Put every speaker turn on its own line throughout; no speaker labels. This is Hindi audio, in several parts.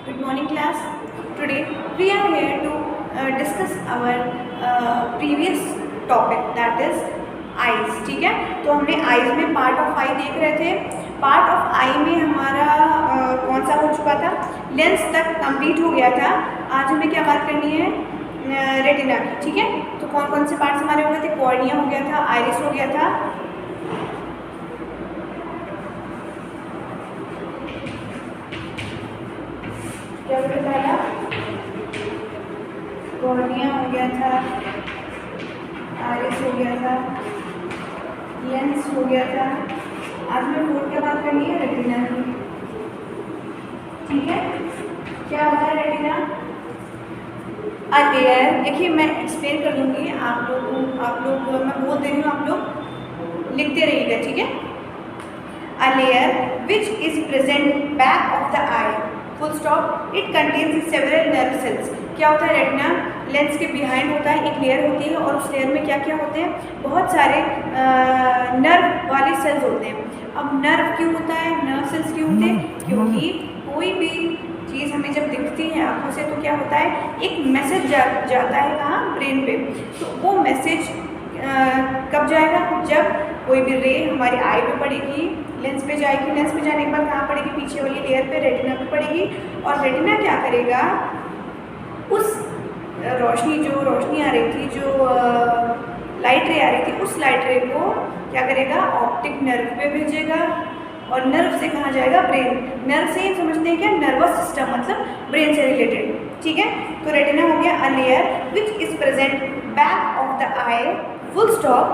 Good morning class. Today we are here to discuss our previous topic that is eyes. ठीक है, तो हमने eyes में पार्ट ऑफ आई देख रहे थे. पार्ट ऑफ आई में हमारा कौन सा हो चुका था, लेंस तक कंप्लीट हो गया था. आज हमें क्या बात करनी है, रेटिना. ठीक है, तो कौन कौन से पार्ट्स हमारे हो गए थे, कॉर्निया हो गया था, आइरिस हो गया था, क्या पहला कॉर्निया हो गया था, आइरिस हो गया था, लेंस हो गया था. आज मैं फोर्थ क्या बात करनी है, रेटिना की. ठीक है, क्या होता है रेटिना? A layer. देखिए मैं एक्सप्लेन कर दूंगी, आप लोग मैं बोल दे रही हूँ, आप लोग लिखते रहिएगा. ठीक है, a layer which is present back of the I, full stop. It contains several nerve cells. क्या होता है रेटिना? लेंस के बिहाइंड होता है, एक लेयर होती है और उस लेयर में क्या क्या होते हैं, बहुत सारे नर्व वाले सेल्स होते हैं. अब नर्व क्यों होता है, नर्व सेल्स क्यों होते हैं? क्योंकि कोई भी चीज़ हमें जब दिखती है आँखों से तो क्या होता है, एक मैसेज जाता है कहाँ, ब्रेन पे. तो वो मैसेज कब जाएगा, जब कोई भी रे हमारी आई पे पड़ेगी, लेंस पे जाएगी, लेंस पे जाने के बाद कहाँ पड़ेगी, पीछे वाली लेयर पे, रेटिना पे पड़ेगी. और रेटिना क्या करेगा, उस रोशनी आ रही थी, जो लाइट रे आ रही थी, उस लाइट रे को क्या करेगा, ऑप्टिक नर्व पे भेजेगा. और नर्व से कहाँ जाएगा, ब्रेन. नर्व से समझते हैं क्या, नर्वस सिस्टम, मतलब ब्रेन से रिलेटेड. ठीक है, तो रेटिना हो गया a layer which is present back of the I, full stop.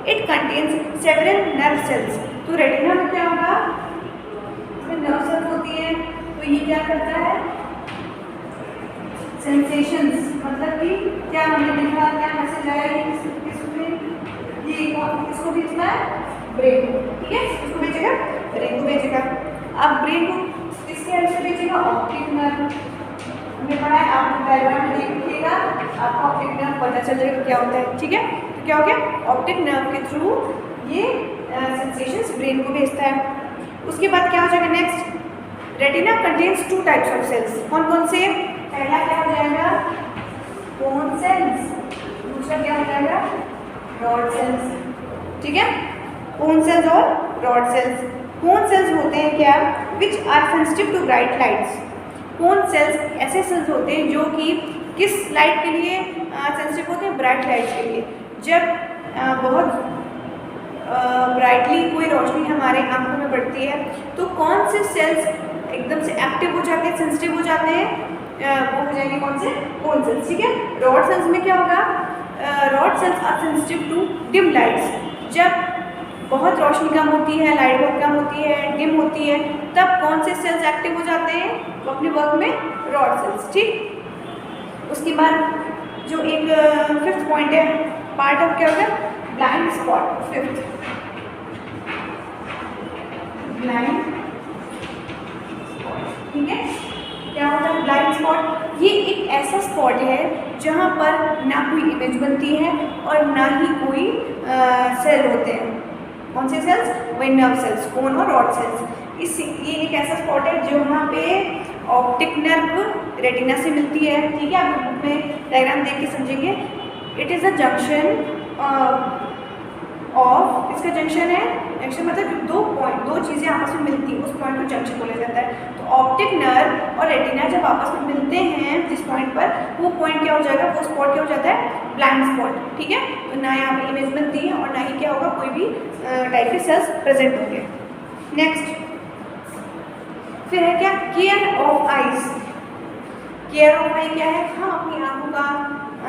It contains several nerve cells. तो रेटिना में क्या होगा, इसमें नर्व सेल्स होती है. तो ये क्या करता है, सेंसेशंस, मतलब कि क्या हमें दिखा, क्या मैसेज आया, ये इसको भेजना है ब्रेन को. ठीक है, इसको भेजेगा ब्रेन को भेजेगा. अब ब्रेन को किसके हेल्प से भेजेगा, ऑप्टिक नर्व. हमने पढ़ा है, आप डायग्राम में देखिएगा, आपको ऑप्टिक नर्व पता चल जाएगा क्या होता है. ठीक है, तो क्या हो गया, ऑप्टिक नर्व के थ्रू ये सेंसेशंस ब्रेन को भेजता है. उसके बाद क्या हो जाएगा next, retina contains two types of cells. कौन कौन से? पहला क्या हो जाएगा, कोन सेल्स. दूसरा क्या हो जाएगा, रॉड सेल्स. ठीक है, कोन सेल्स और रॉड सेल्स. कोन सेल्स होते हैं क्या, which are sensitive to bright lights. Cone cells ऐसे सेल्स होते हैं जो कि किस लाइट के लिए सेंसिटिव होते हैं, ब्राइट लाइट्स के लिए. जब बहुत ब्राइटली कोई रोशनी हमारे आंखों में पड़ती है तो कौन से सेल्स एकदम से एक्टिव हो जाते हैं, सेंसिटिव हो जाते हैं, वो हो जाएंगे कौन से, कोन सेल्स. ठीक है, रॉड सेल्स में क्या होगा, rod cells are sensitive to dim lights. जब बहुत रोशनी कम होती है, लाइट बहुत कम होती है, डिम होती है, तब कौन से सेल्स एक्टिव हो जाते हैं, तो अपने वर्क में रॉड सेल्स. ठीक, उसके बाद जो एक फिफ्थ पॉइंट है, पार्ट ऑफ क्या होगा, ब्लाइंड स्पॉट. Fifth, blind. ठीक है, क्या होता है ब्लाइंड स्पॉट? ये एक ऐसा स्पॉट है जहाँ पर ना कोई इमेज बनती है और ना ही कोई सेल होते हैं. कौन से सेल्स, वही नर्व सेल्स, कोन और रॉड सेल्स. ये एक ऐसा स्पॉट है जहाँ पे ऑप्टिक नर्व रेटिना से मिलती है. ठीक है, आप बुक में डायग्राम देख के समझेंगे. It is a junction of, इसका जंक्शन है, जंक्शन मतलब दो चीज़ें आपस में मिलती हैं, उस पॉइंट को जंक्शन बोला जाता है. तो ऑप्टिक नर्व और रेटिना जब आपस में मिलते हैं जिस पॉइंट पर, वो पॉइंट क्या हो जाएगा, वो स्पॉट क्या हो जाता है, ब्लाइंड स्पॉट. ठीक है, तो ना यहाँ पे इमेज बनती है और ना ही क्या होगा, कोई भी टाइप के सेल्स प्रेजेंट होंगे. नेक्स्ट फिर है क्या, care of eyes. Care of eye क्या है, हाँ अपनी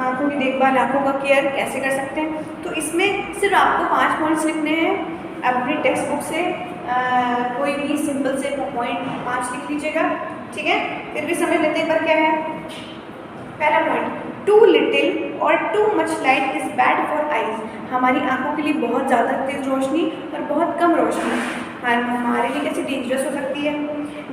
आँखों की देखभाल, आँखों का केयर कैसे कर सकते हैं. तो इसमें सिर्फ आपको 5 पॉइंट्स लिखने हैं अपनी टेक्स्ट बुक से. कोई भी सिंपल से पॉइंट 5 लिख लीजिएगा. ठीक है, फिर भी समझ लेते हैं पर क्या है. पहला पॉइंट, टू लिटिल और too much light is bad for eyes. हमारी आंखों के लिए बहुत ज़्यादा तेज रोशनी और बहुत कम रोशनी हमारे लिए कैसे डेंजरस हो सकती है.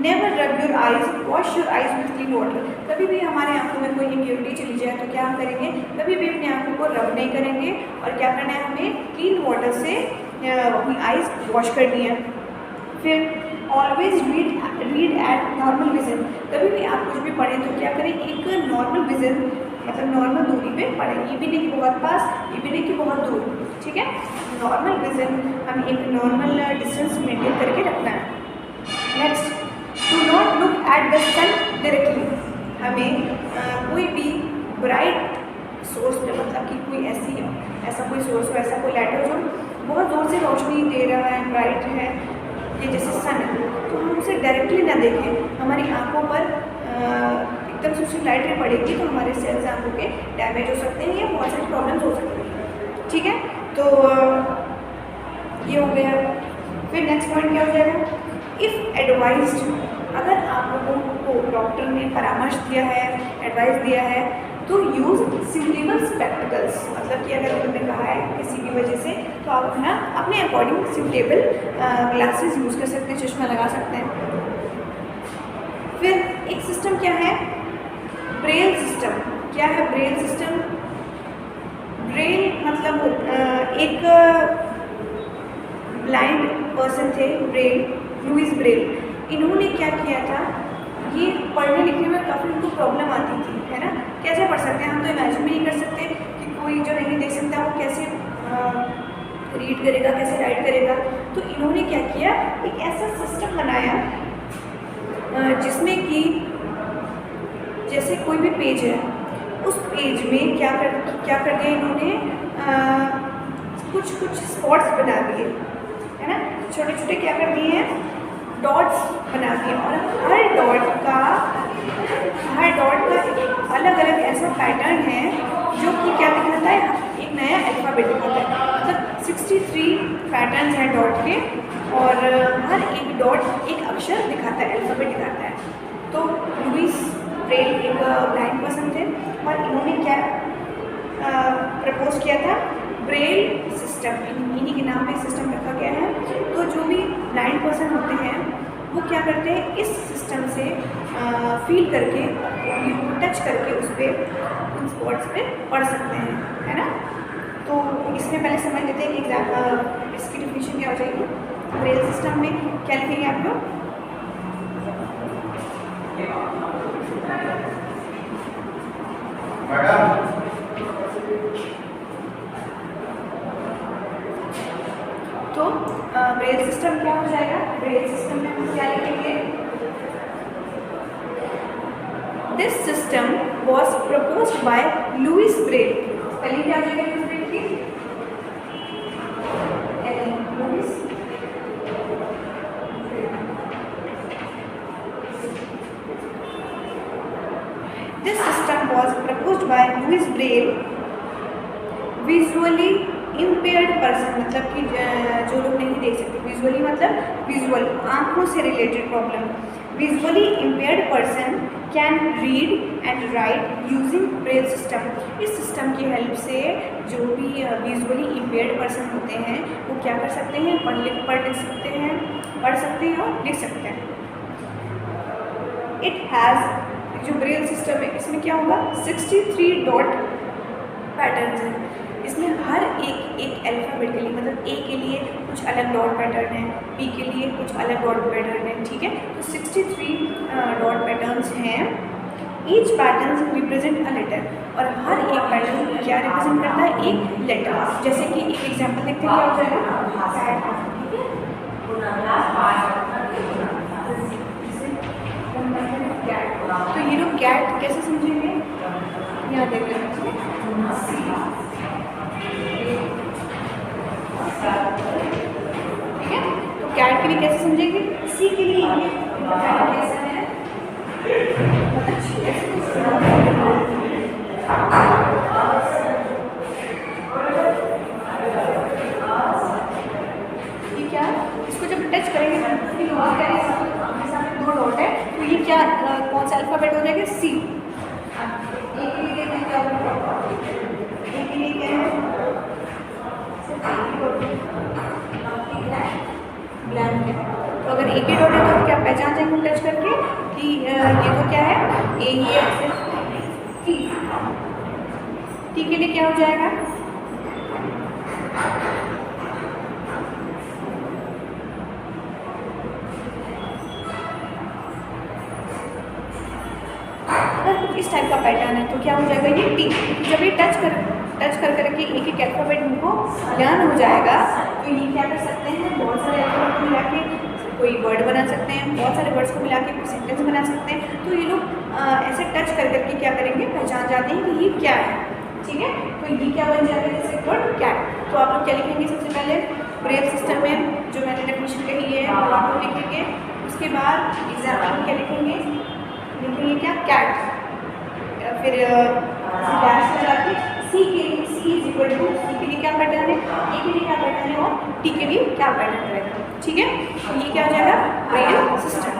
Never rub your eyes, wash your eyes with clean water. कभी भी हमारे आंखों में कोई इम्प्योरिटी चली जाए तो क्या हम करेंगे, कभी भी अपनी आंखों को रब नहीं करेंगे और क्या करना है, हमें क्लीन वाटर से अपनी आइज वॉश करनी है. फिर always read eight normal vision. कभी भी आप कुछ भी पढ़ें तो क्या करें, एक नॉर्मल विजन मतलब नॉर्मल दूरी पे पढ़ें, ये भी नहीं कि बहुत पास, ये भी नहीं कि बहुत दूर, ठीक है। नॉर्मल विजन, हम एक नॉर्मल डिस्टेंस मेंटेन करके रखना है। Next, do not look at the sun directly, हमें कोई भी ब्राइट सोर्स पे, मतलब कि कोई ऐसा कोई सोर्स हो, ऐसा कोई लाइट हो जो बहुत ज़ोर से रोशनी दे रहा है, ब्राइट है, ये जैसे सन है, तो हम उसे डायरेक्टली ना देखें, हमारी आंखों पर एकदम से उसकी लाइट पड़ेगी तो हमारे सेल्स आंखों के डैमेज हो सकते हैं या बहुत सारी प्रॉब्लम्स हो सकती हैं, ठीक है। तो ये हो गया। फिर नेक्स्ट पॉइंट क्या हो जाएगा, इफ़ एडवाइज्ड, अगर आप लोगों को डॉक्टर ने परामर्श दिया है, एडवाइस दिया है, तो यूज़ सूटेबल स्पेक्टिकल्स, मतलब कि अगर उन्होंने कहा है किसी भी वजह से तो आप अपने अकॉर्डिंग सूटेबल ग्लासेस यूज़ कर सकते हैं, चश्मा लगा सकते हैं। फिर एक सिस्टम क्या है, ब्रेल सिस्टम। क्या है ब्रेल सिस्टम? ब्रेल मतलब एक ब्लाइंड पर्सन थे, लुईस ब्रेल। इन्होंने क्या किया था, ये पढ़ने लिखने में काफ़ी उनको प्रॉब्लम आती थी, है ना। कैसे पढ़ सकते हैं, हम तो इमेजिन भी नहीं कर सकते कि कोई जो नहीं देख सकता वो कैसे रीड करेगा, कैसे राइट करेगा। तो इन्होंने क्या किया, एक ऐसा सिस्टम बनाया जिसमें कि जैसे कोई भी पेज है, उस पेज में क्या कर दिया इन्होंने, कुछ स्पॉट्स बना दिए, है ना, छोटे छोटे क्या कर दिए हैं, डॉट्स बना दिए, और हर डॉट का अलग अलग ऐसा पैटर्न है जो कि क्या दिखाता है, एक नया अल्फ़ाबेट दिखाता है। मतलब 63 पैटर्न्स हैं डॉट के, और हर एक डॉट एक अक्षर दिखाता है, अल्फ़ाबेट दिखाता है। तो लुईस ब्रेल एक ब्लाइंड पर्सन थे, और इन्होंने क्या प्रपोज किया था, ब्रेल सिस्टम, इन्हीं के नाम पे सिस्टम रखा गया है। तो जो भी ब्लाइंड पर्सन होते हैं वो क्या करते हैं, इस सिस्टम से फील करके, टच करके उस पर, उन स्पॉट्स पे पढ़ सकते हैं, है ना। तो इसमें पहले समझ लेते हैं कि इसकी डिफिनीशन क्या हो जाएगी। ब्रेल सिस्टम में क्या लिखेंगे आप लोग, तो ब्रेल सिस्टम क्या हो जाएगा, ब्रेल सिस्टम में हम क्या लिखेंगे, this system was proposed by Louis Braille. पहले क्या हो जाएगा लुईस ब्रेल की, Louis this system was proposed by Louis Braille. Visually impaired person, मतलब कि जो लोग नहीं देख सकते, विजुअली मतलब विजुअल, आँखों से related problem. Visually impaired person can read and right using Braille system. इस सिस्टम की हेल्प से जो भी विजुअली इम्पेयर्ड पर्सन होते हैं वो क्या कर सकते हैं, पढ़ सकते हैं और लिख सकते हैं। इट हैज़, जो ब्रेल सिस्टम है इसमें क्या होगा, 63 डॉट पैटर्न्स हैं। इसमें हर एक अल्फ़ाबेट के लिए, मतलब ए के लिए कुछ अलग डॉट पैटर्न है, बी के लिए कुछ अलग डॉट पैटर्न है, ठीक है। तो 63 डॉट पैटर्न्स हैं। Each pattern represent a letter, और हर एक पैटर्न क्या रिप्रेजेंट करता है, एक लेटर। जैसे कि एक एग्जाम्पल देखते हैं, क्या हो जाएगा, तो ये लोग कैट कैसे समझेंगे, यहाँ देख लें, ठीक है। तो कैट के लिए कैसे समझेंगे, सी के लिए कैसा है, ये क्या, इसको जब टच करेंगे दो डॉट है, तो ये क्या कौन सा अल्फ़ाबेट हो जाएगा, सी। एक के लिए देखते हैं क्या होगा, एक के लिए क्या है, ब्लैंक है। तो अगर एक ही डॉट है तो क्या पहचान जाएंगे टच करके कि ये तो क्या है, ए, ये टी। टी के लिए क्या हो जाएगा, कुछ इस टाइप का पैटर्न है, तो क्या हो जाएगा ये टी। जब ये टच कर करके एक एक अल्फ़ाबेट उनको लर्न हो जाएगा, तो ये क्या कर सकते हैं, बहुत सारे अल्फ़ाबेट को मिला के कोई वर्ड बना सकते हैं, बहुत सारे वर्ड्स को मिला के कोई सेंटेंस बना सकते हैं। तो ये लोग ऐसे टच कर करके क्या करेंगे, पहचान जाते हैं कि ये क्या है। ठीक है, तो ये क्या बन जाएगा, जैसे वर्ड कैट। तो आप लोग क्या लिखेंगे, सबसे पहले ब्रेव सिस्टम में जो मैंने डेफिनेशन कही है वो आप लोग लिखेंगे। उसके बाद एग्जाम्पल में क्या लिखेंगे क्या, कैट। फिर डैश लगा के सी के लिए, सी इज इक्वल टू, सी के लिए क्या पैटर्न है, ए के लिए क्या पैटर्न है और टी के लिए क्या पैटर्न रहेगा। ठीक है, तो ये क्या हो जाएगा, ब्रेव सिस्टम।